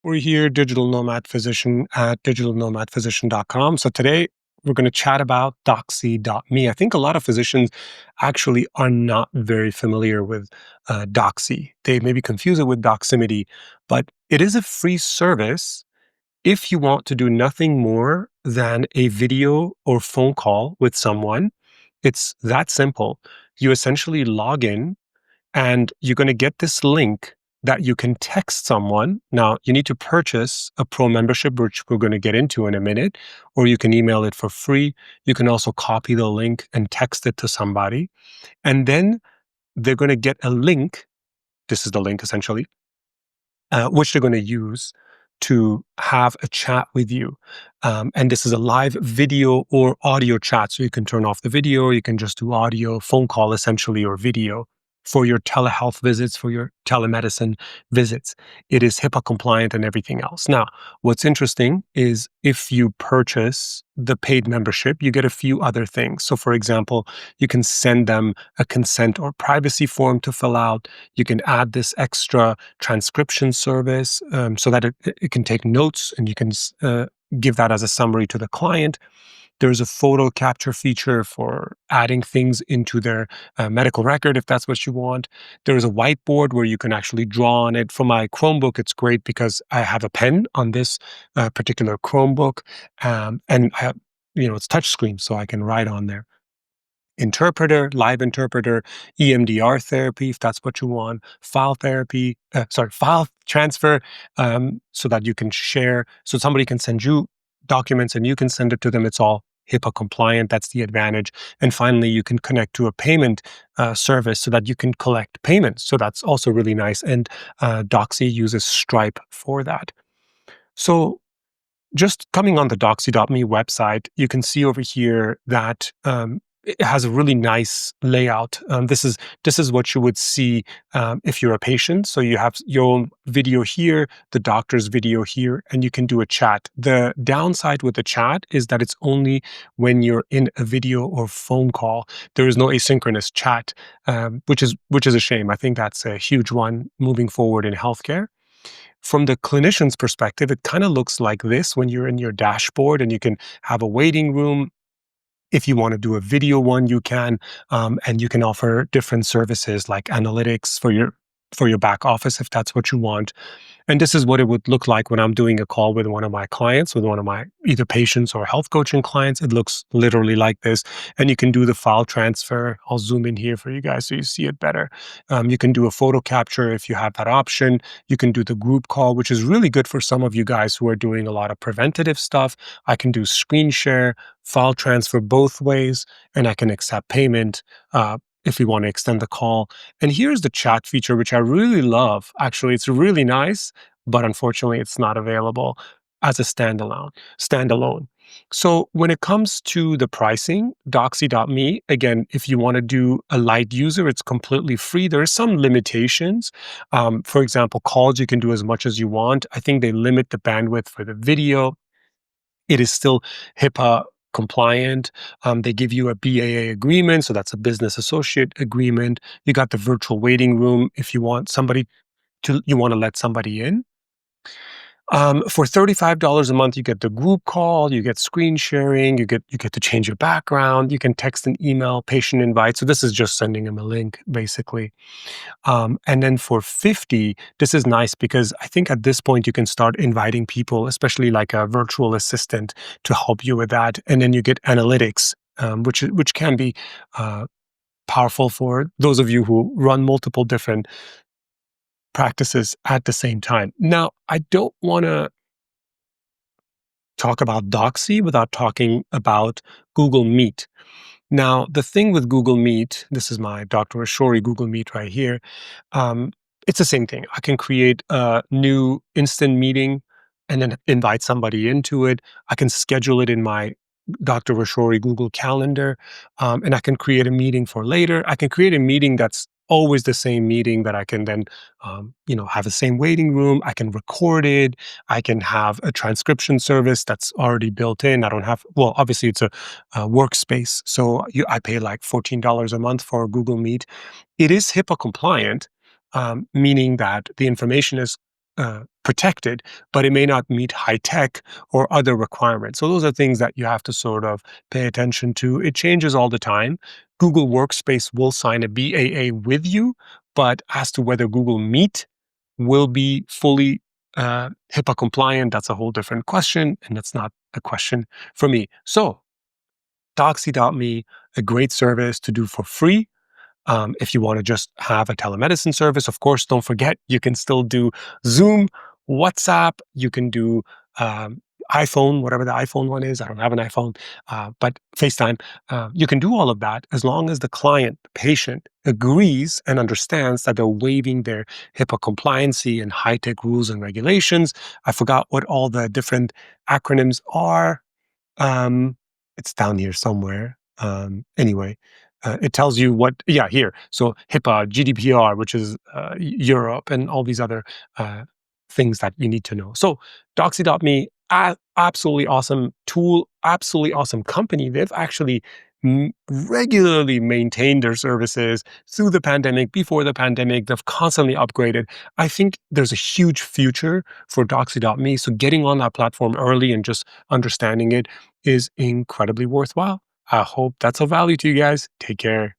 We're here, Digital Nomad Physician at digitalnomadphysician.com. So today we're going to chat about doxy.me. I think a lot of physicians actually are not very familiar with Doxy. They maybe confuse it with Doximity, but it is a free service if you want to do nothing more than a video or phone call with someone. It's that simple. You essentially log in and you're going to get this link that you can text someone. Now, you need to purchase a pro membership, which we're going to get into in a minute, or you can email it for free. You can also copy the link and text it to somebody. And then they're going to get a link. This is the link essentially, which they're going to use to have a chat with you. And this is a live video or audio chat. So you can turn off the video, you can just do audio, phone call essentially, or video for your telehealth visits, for your telemedicine visits. It is HIPAA compliant and everything else. Now, what's interesting is if you purchase the paid membership, you get a few other things. So for example, you can send them a consent or privacy form to fill out. You can add this extra transcription service so that it can take notes and you can give that as a summary to the client. There's a photo capture feature for adding things into their medical record if that's what you want. There's a whiteboard where you can actually draw on it. For my Chromebook, it's great because I have a pen on this particular Chromebook, and I have, it's touchscreen, so I can write on there. Interpreter, live interpreter, EMDR therapy, if that's what you want, file therapy, file transfer, so that you can share, so somebody can send you documents and you can send it to them. It's all HIPAA compliant. That's the advantage. And finally, you can connect to a payment service so that you can collect payments. So that's also really nice. And Doxy uses Stripe for that. So just coming on the doxy.me website, you can see over here that it has a really nice layout. This is what you would see if you're a patient. So you have your own video here, the doctor's video here, and you can do a chat. The downside with the chat is that it's only when you're in a video or phone call. There is no asynchronous chat, which is a shame. I think that's a huge one moving forward in healthcare. From the clinician's perspective, it kind of looks like this when you're in your dashboard and you can have a waiting room. If you want to do a video one, you can, and you can offer different services like analytics for your back office if that's what you want. And this is what it would look like when I'm doing a call with one of my clients, with one of my either patients or health coaching clients. It looks literally like this. And you can do the file transfer. I'll zoom in here for you guys so you see it better. You can do a photo capture if you have that option. You can do the group call, which is really good for some of you guys who are doing a lot of preventative stuff. I can do screen share, file transfer both ways, and I can accept payment if we want to extend the call. And here's the chat feature, which I really love. Actually, it's really nice, but unfortunately, it's not available as a standalone. So when it comes to the pricing, Doxy.me, again, if you want to do a light user, it's completely free. There are some limitations. For example, calls, you can do as much as you want. I think they limit the bandwidth for the video. It is still HIPAA compliant. They give you a BAA agreement, so that's a business associate agreement. You got the virtual waiting room if you want you want to let somebody in. For $35 a month, you get the group call, you get screen sharing, you get to change your background, you can text and email patient invite. So this is just sending them a link, basically. And then for 50, this is nice because I think at this point you can start inviting people, especially like a virtual assistant, to help you with that. And then you get analytics, which can be powerful for those of you who run multiple different practices at the same time. Now, I don't want to talk about Doxy without talking about Google Meet. Now, the thing with Google Meet, this is my Dr. Ashori Google Meet right here. It's the same thing. I can create a new instant meeting and then invite somebody into it. I can schedule it in my Dr. Ashori Google Calendar, and I can create a meeting for later. I can create a meeting that's always the same meeting that I can then, have the same waiting room. I can record it. I can have a transcription service that's already built in. I don't have, well, obviously it's a workspace. So I pay like $14 a month for Google Meet. It is HIPAA compliant, meaning that the information is protected, but it may not meet high tech or other requirements. So those are things that you have to sort of pay attention to. It changes all the time. Google Workspace will sign a BAA with you, but as to whether Google Meet will be fully HIPAA compliant, that's a whole different question, and that's not a question for me. So Doxy.me, a great service to do for free. If you want to just have a telemedicine service, of course, don't forget you can still do Zoom, WhatsApp, you can do iPhone, whatever the iPhone one is. I don't have an iPhone, but FaceTime. You can do all of that as long as the client, the patient, agrees and understands that they're waiving their HIPAA compliancy and high tech rules and regulations. I forgot what all the different acronyms are. Um, it's down here somewhere. Anyway, it tells you what, yeah, here. So HIPAA, GDPR, which is Europe, and all these other uh, things that you need to know. So Doxy.me, absolutely awesome tool, absolutely awesome company. They've actually regularly maintained their services through the pandemic, before the pandemic. They've constantly upgraded. I think there's a huge future for Doxy.me. So getting on that platform early and just understanding it is incredibly worthwhile. I hope that's of value to you guys. Take care.